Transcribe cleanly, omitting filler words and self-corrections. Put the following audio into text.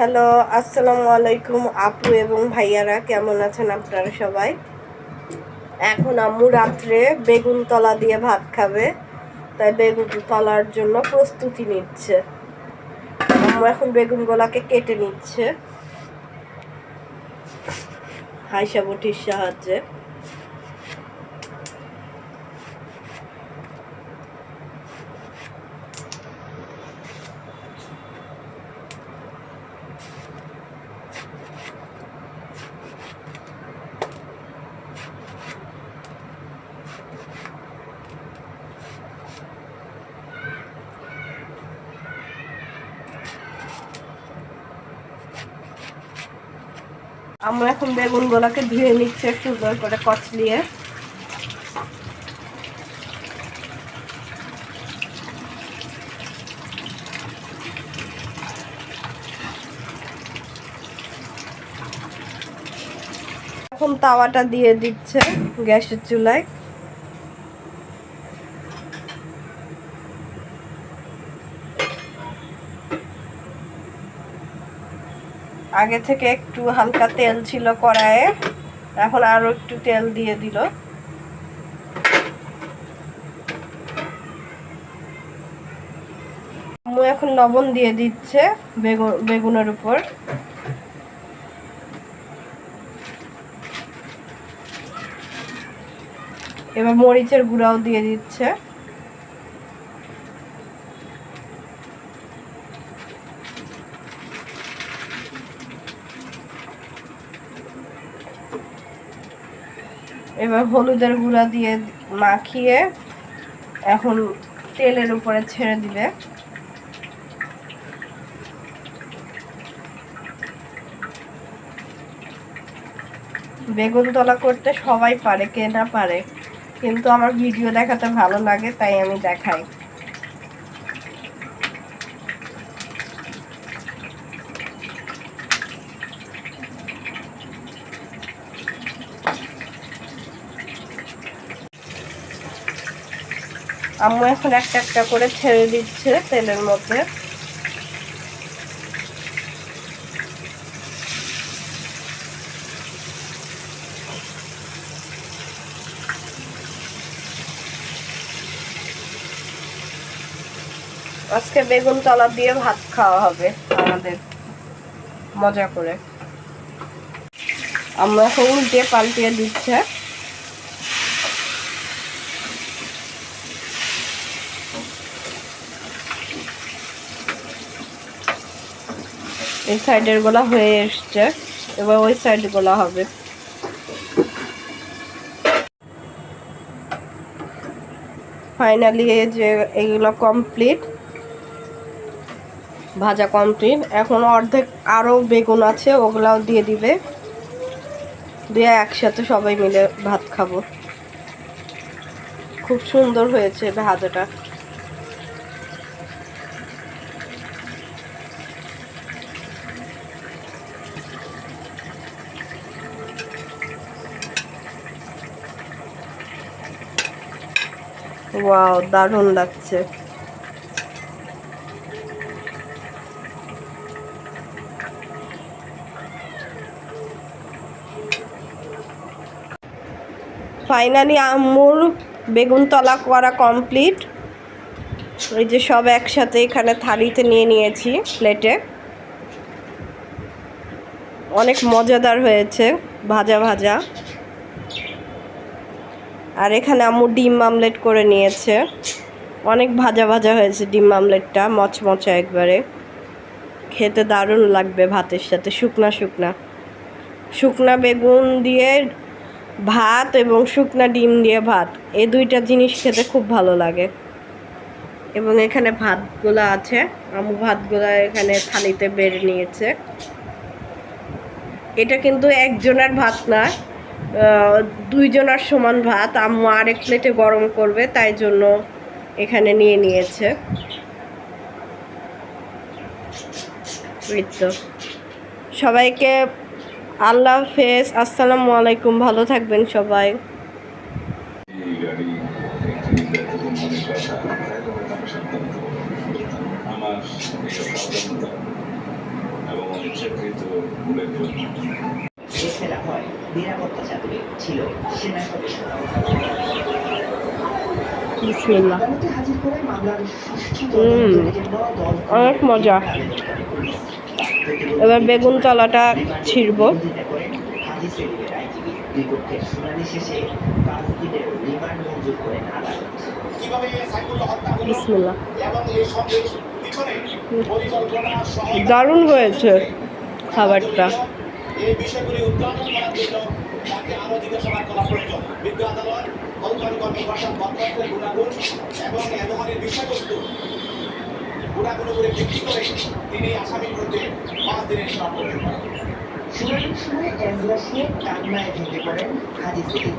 Hello, আসসালামু আলাইকুম আপু এবং ভাইয়ারা, কেমন আছেন আপনারা সবাই? এখন আম্মু রাত্রে বেগুন তলা দিয়ে ভাত খাবে, তাই বেগুন তলার জন্য প্রস্তুতি নিচ্ছে। আম্মু এখন বেগুনগুলাকে কেটে নিচ্ছে হাইসা বটির সাহায্যে। আম্মু এখন বেগুনগুলাকে ধুয়ে নিচ্ছে সুন্দর করে কচলিয়ে। এখন তাওয়াটা দিয়ে দিচ্ছে গ্যাসের চুলায়। আগে থেকে একটু হালকা তেল ছিল কড়াইয়ে, এখন আরো একটু তেল দিয়ে দিল। আম্মু এখন লবণ দিয়ে দিচ্ছে বেগুনের উপর। এবার মরিচের গুঁড়াও দিয়ে দিচ্ছে। এবার হলুদের গুঁড়া দিয়ে মাখিয়ে এখন তেলের উপরে ছেড়ে দিবে। বেগুন তলা করতে সবাই পারে, কে না পারে, কিন্তু আমার ভিডিও দেখাতে ভালো লাগে তাই আমি দেখাই। আম্মু এখন একটা একটা করে ছেড়ে দিচ্ছে তেলের মধ্যে। আজকে বেগুন তলা দিয়ে ভাত খাওয়া হবে আমাদের, মজা করে। আম্মু এখন উল্টে পাল্টিয়ে দিচ্ছে। এই সাইডের গুলা হয়ে এসছে, এবার ওই সাইড গুলা হবে। ফাইনালি এই যে এগুলো কমপ্লিট, ভাজা কমপ্লিট। এখন অর্ধেক আরো বেগুন আছে, ওগুলাও দিয়ে দিবে, দিয়ে একসাথে সবাই মিলে ভাত খাবো। খুব সুন্দর হয়েছে ভাজাটা। ওয়াও, দারুণ লাগছে। ফাইনালি আম্মুর বেগুন তলা করা কমপ্লিট। এই যে সব একসাথে এখানে থালিতে নিয়ে নিয়েছি প্লেটে। অনেক মজাদার হয়েছে, ভাজা ভাজা। আর এখানে আম্মু ডিম আমলেট করে নিয়েছে। অনেক ভাজা ভাজা হয়েছে ডিম আমলেটটা, মচমচা একবারে। খেতে দারুণ লাগবে ভাতের সাথে, শুকনা শুকনা শুকনা বেগুন দিয়ে ভাত এবং শুকনা ডিম দিয়ে ভাত, এই দুইটা জিনিস খেতে খুব ভালো লাগে। এবং এখানে ভাতগুলা আছে, আম্মু ভাতগুলা এখানে থালিতে বেড়ে নিয়েছে। এটা কিন্তু একজনের ভাত না, দুইজনের সমান ভাত। আম্মু আরেক প্লেটে গরম করবে, তাই জন্য এখানে নিয়ে নিয়েছে। এই তো, সবাইকে আল্লাহ হাফেজ, আসসালামু আলাইকুম, ভালো থাকবেন সবাই। আমার ইচ্ছাকৃত ভুলের জন্য ফেলা হয় নিরাপত্তা চাদরে ছিল সেনা সদস্যরা। বিসমিল্লাহ। আদালতে হাজির করে মামলার সুষ্ঠু হুম, তদন্তের জন্য দল অনেক মজা। আবেদন করে পুলিশ। এবার বেগুন তলাটা ছিড়বো। বিরোধিতা করেন হাজী সেলিমের আইনজীবী। দুই পক্ষের শুনানি শেষে 5 দিনের রিমান্ড মঞ্জুর করেন আদালত। কিভাবে সাইফুল্লাহ হত্যা হলো বিসমিল্লাহ। এবং এই সন্দেহের পিছনে পরিকল্পনা দারুণ হয়েছে খাবারটা। এই বিষয়গুলি উদ্ঘাটন করার জন্য তাকে আরো জিজ্ঞাসাবাদ করা প্রয়োজন। বিজ্ঞ আদালত তদন্তকারী কর্মকর্তা তদন্তের গুণাগুণ এবং এ ধরনের বিষয়বস্তু গুণাগুণগুলি ভিত্তি করে তিনি আসামির বিরুদ্ধে 5 দিনের রিমান্ড মঞ্জুর করেন। শুনানির সময় এজলাসে কান্নায় ভেঙে পড়েন হাজী সেলিম।